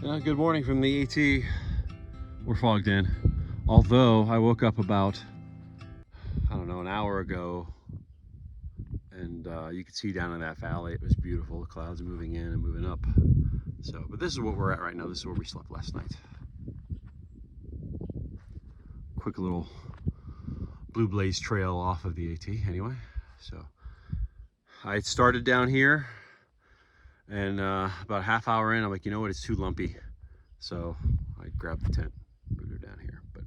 Good morning from the AT. We're fogged in. Although I woke up about, I don't know, an hour ago, and you could see down in that valley, it was beautiful. The clouds moving in and moving up. So, but this is what we're at right now. This is where we slept last night. Quick little blue blaze trail off of the AT anyway. So I started down here, and about a half hour in, I'm like, you know what, it's too lumpy. So I grabbed the tent, moved her down here. But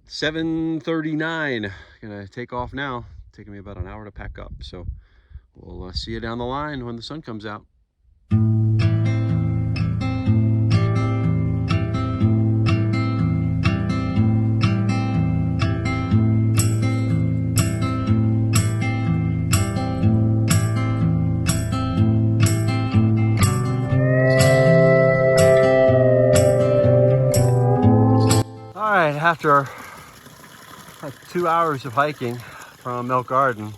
7:39, gonna take off now. Taking me about an hour to pack up. So we'll see you down the line when the sun comes out. After like 2 hours of hiking from Milk Garden,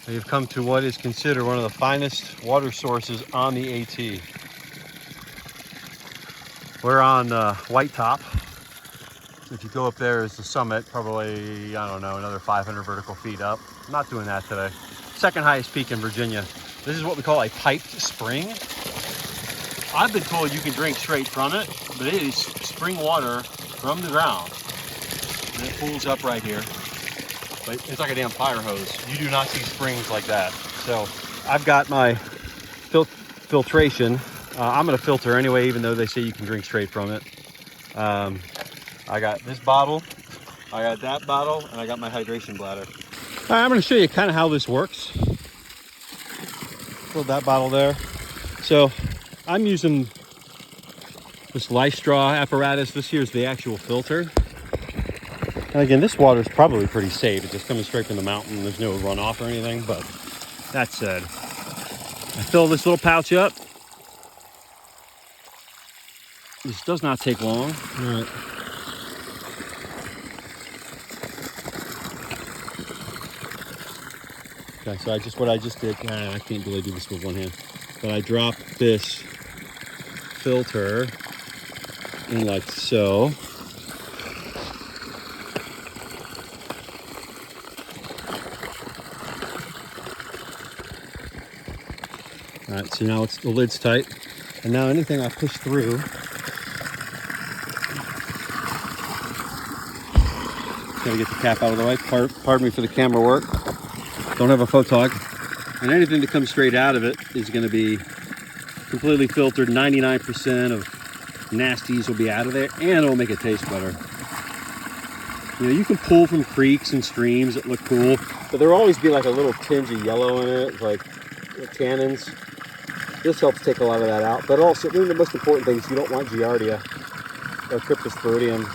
we've come to what is considered one of the finest water sources on the AT. We're on White Top. So if you go up there is the summit, probably, I don't know, another 500 vertical feet up. I'm not doing that today. Second highest peak in Virginia. This is what we call a piped spring. I've been told you can drink straight from it, but it is spring water from the ground, and it pulls up right here. But it's like a damn fire hose. You do not see springs like that. So I've got my filtration. I'm gonna filter anyway, even though they say you can drink straight from it. I got this bottle, I got that bottle, and I got my hydration bladder. All right, I'm gonna show you kind of how this works. Fill that bottle there. So I'm using this life straw apparatus. This here is the actual filter. And again, this water is probably pretty safe. It's just coming straight from the mountain. There's no runoff or anything, but that said, I fill this little pouch up. This does not take long. All right. Okay, so what I just did, I can't really do this with one hand, but I dropped this filter in like so. All right, so now the lid's tight. And now anything I push through, gotta get the cap out of the way. Pardon me for the camera work. Don't have a photog. And anything that comes straight out of it is gonna be completely filtered. 99% of nasties will be out of there, and it'll make it taste better. You know, you can pull from creeks and streams that look cool, but there'll always be like a little tinge of yellow in it, like tannins. This helps take a lot of that out, but also one of the most important things, you don't want Giardia or Cryptosporidium,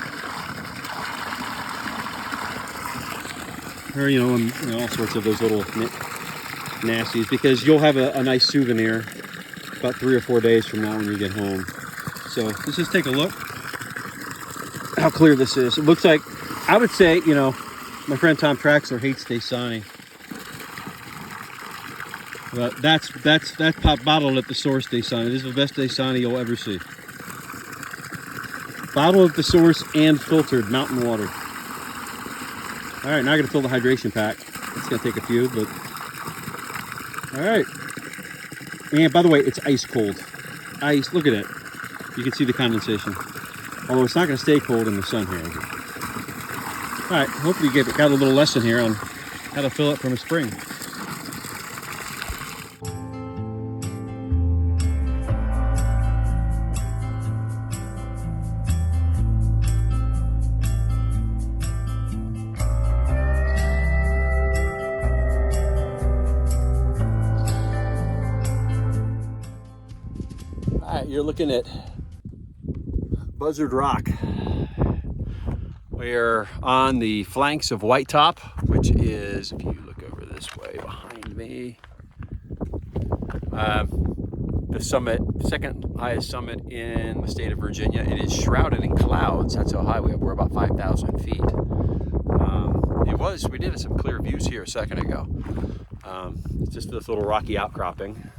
or you know, all sorts of those little nasties, because you'll have a nice souvenir about 3 or 4 days from now when you get home. So let's just take a look how clear this is. It looks like, I would say, you know, my friend Tom Traxler hates Dasani. But that's bottled at the source Dasani. This is the best Dasani you'll ever see. Bottled at the source and filtered mountain water. All right, now I gotta fill the hydration pack. It's gonna take a few, but all right. And by the way, it's ice cold. Ice, look at it. You can see the condensation. Although it's not going to stay cold in the sun here. All right, hopefully you got a little lesson here on how to fill it from a spring. All right, you're looking at Buzzard Rock. We're on the flanks of White Top, which is, if you look over this way behind me, the summit, second highest summit in the state of Virginia. It is shrouded in clouds. That's how high we are. We're about 5,000 feet. We did some clear views here a second ago. It's just this little rocky outcropping.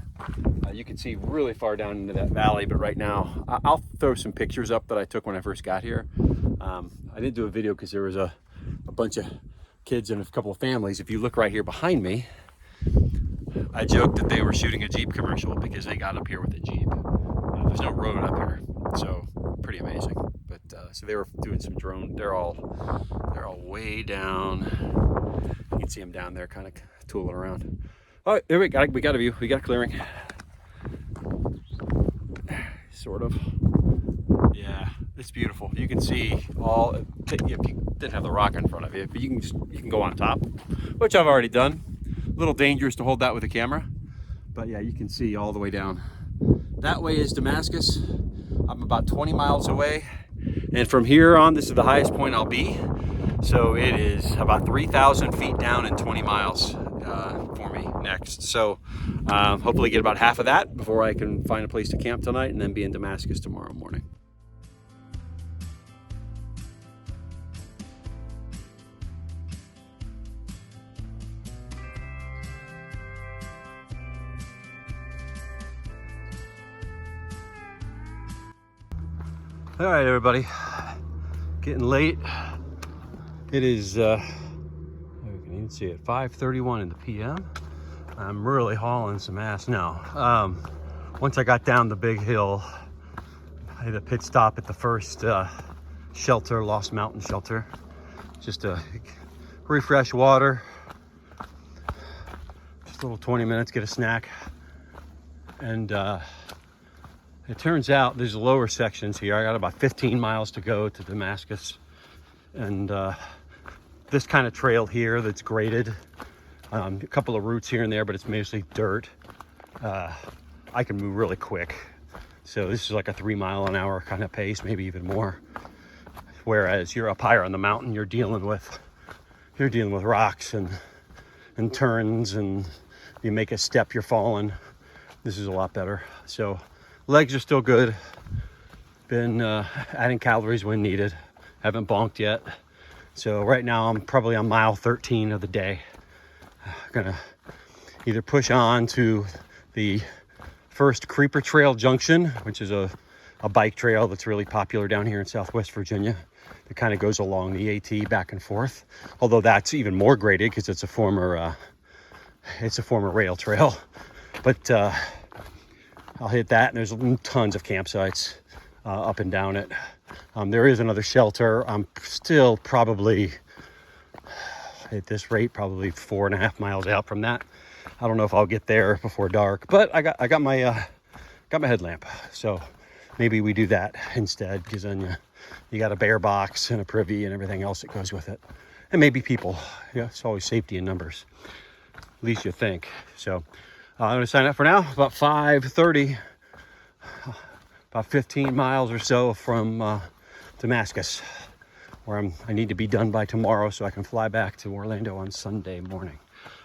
You can see really far down into that valley, but right now, I'll throw some pictures up that I took when I first got here. I didn't do a video because there was a bunch of kids and a couple of families. If you look right here behind me, I joked that they were shooting a Jeep commercial because they got up here with a Jeep. There's no road up here, so pretty amazing. But so they were doing some drone. They're all way down. You can see them down there, kind of tooling around. Oh, here we got a view. We got a clearing. Sort of. Yeah, it's beautiful. You can see all. If you didn't have the rock in front of you, but you can go on top, which I've already done. A little dangerous to hold that with a camera, but yeah, you can see all the way down. That way is Damascus. I'm about 20 miles away, and from here on, this is the highest point I'll be. So it is about 3,000 feet down and 20 miles for me next. So hopefully get about half of that before I can find a place to camp tonight and then be in Damascus tomorrow morning. All right, everybody, getting late. It is, you can even see it, 5:31 in the PM. I'm really hauling some ass now. Once I got down the big hill, I had a pit stop at the first shelter, Lost Mountain Shelter, just to refresh water. Just a little 20 minutes, get a snack. And it turns out there's lower sections here. I got about 15 miles to go to Damascus. And this kind of trail here that's graded, a couple of routes here and there, but it's mostly dirt. I can move really quick. So this is like a 3 mile an hour kind of pace, maybe even more. Whereas you're up higher on the mountain, you're dealing with rocks and turns, and you make a step, you're falling. This is a lot better. So legs are still good. Been adding calories when needed. Haven't bonked yet. So right now I'm probably on mile 13 of the day. Gonna either push on to the first Creeper Trail Junction, which is a bike trail that's really popular down here in Southwest Virginia. It kind of goes along the AT back and forth. Although that's even more graded because it's a former rail trail. But I'll hit that, and there's tons of campsites up and down it. There is another shelter. I'm still probably, at this rate, probably 4.5 miles out from that. I don't know if I'll get there before dark, but I got my headlamp, so maybe we do that instead, because then you got a bear box and a privy and everything else that goes with it, and maybe people. Yeah, it's always safety in numbers. At least you think. So I'm gonna sign up for now. About 5:30. About 15 miles or so from Damascus, where I need to be done by tomorrow so I can fly back to Orlando on Sunday morning.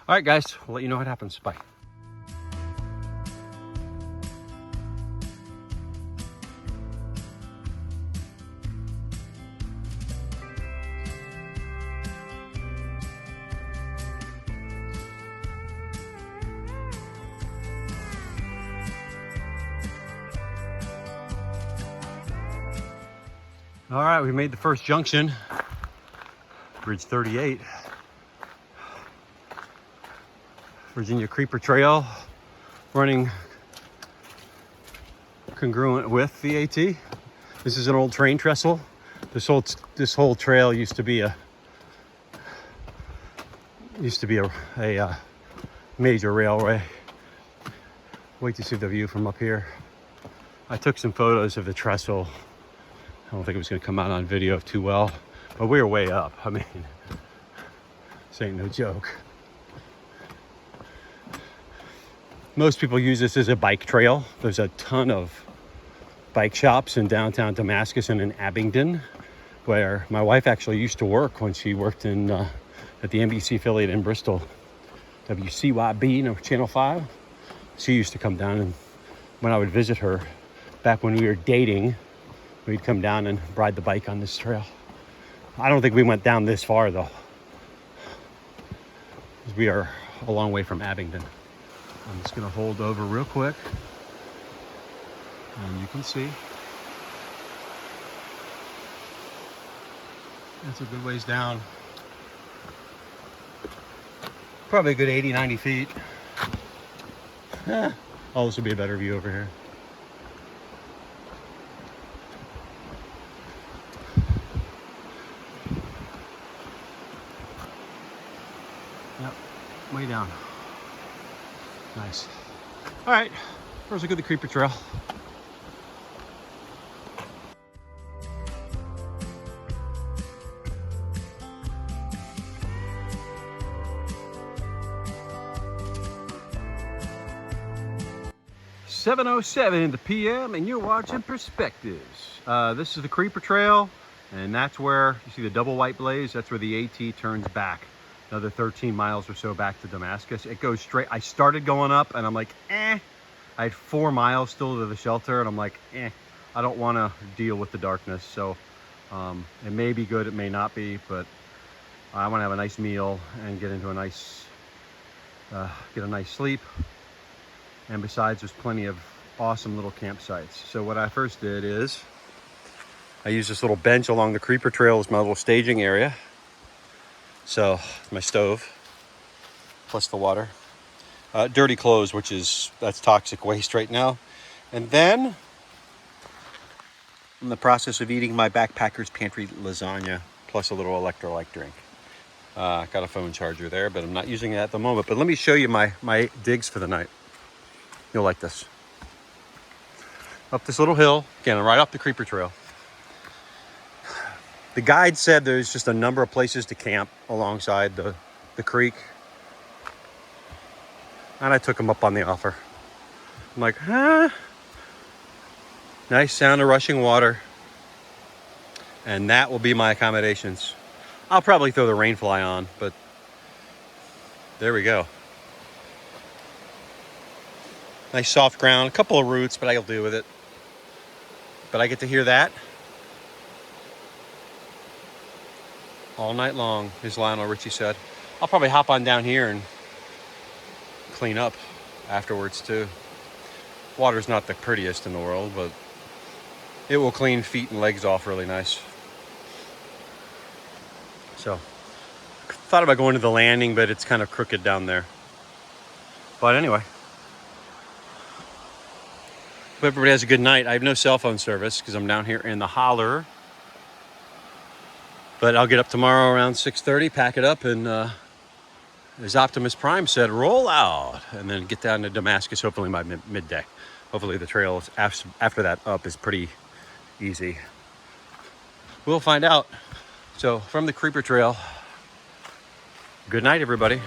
All right, guys, we'll let you know what happens. Bye. All right, we made the first junction, Bridge 38. Virginia Creeper Trail, running congruent with the AT. This is an old train trestle. This whole trail used to be a major railway. Wait to see the view from up here. I took some photos of the trestle. I don't think it was going to come out on video too well, but we were way up. I mean, this ain't no joke. Most people use this as a bike trail. There's a ton of bike shops in downtown Damascus and in Abingdon, where my wife actually used to work when she worked at the NBC affiliate in Bristol, WCYB, Channel 5. She used to come down, and when I would visit her, back when we were dating, we'd come down and ride the bike on this trail. I don't think we went down this far though, because we are a long way from Abingdon. I'm just gonna hold over real quick. And you can see that's a good ways down. Probably a good 80, 90 feet. Oh, this would be a better view over here. Yep, way down. Nice. All right, first look at the creeper trail. .707 in the PM, and you're watching Perspectives. This is the creeper trail, and that's where you see the double white blaze. That's where the AT turns back another 13 miles or so back to Damascus. It goes straight. I started going up and I'm like, I had 4 miles still to the shelter, and I'm like, I don't want to deal with the darkness. So it may be good, it may not be, but I want to have a nice meal and get into a nice get a nice sleep. And besides, there's plenty of awesome little campsites. So what I first did is I used this little bench along the creeper trail as my little staging area. So my stove, plus the water. Dirty clothes, that's toxic waste right now. And then I'm in the process of eating my backpacker's pantry lasagna, plus a little electrolyte drink. Got a phone charger there, but I'm not using it at the moment. But let me show you my digs for the night. You'll like this. Up this little hill, again, right up the creeper trail. The guide said there's just a number of places to camp alongside the creek. And I took him up on the offer. I'm like, nice sound of rushing water. And that will be my accommodations. I'll probably throw the rain fly on, but there we go. Nice soft ground, a couple of roots, but I'll deal with it. But I get to hear that all night long, as Lionel Richie said. I'll probably hop on down here and clean up afterwards too. Water's not the prettiest in the world, but it will clean feet and legs off really nice. So, thought about going to the landing, but it's kind of crooked down there. But anyway. Hope everybody has a good night. I have no cell phone service because I'm down here in the holler. But I'll get up tomorrow around 6:30, pack it up, and as Optimus Prime said, roll out. And then get down to Damascus hopefully by midday. Hopefully the trail after that up is pretty easy. We'll find out. So from the creeper trail, good night everybody.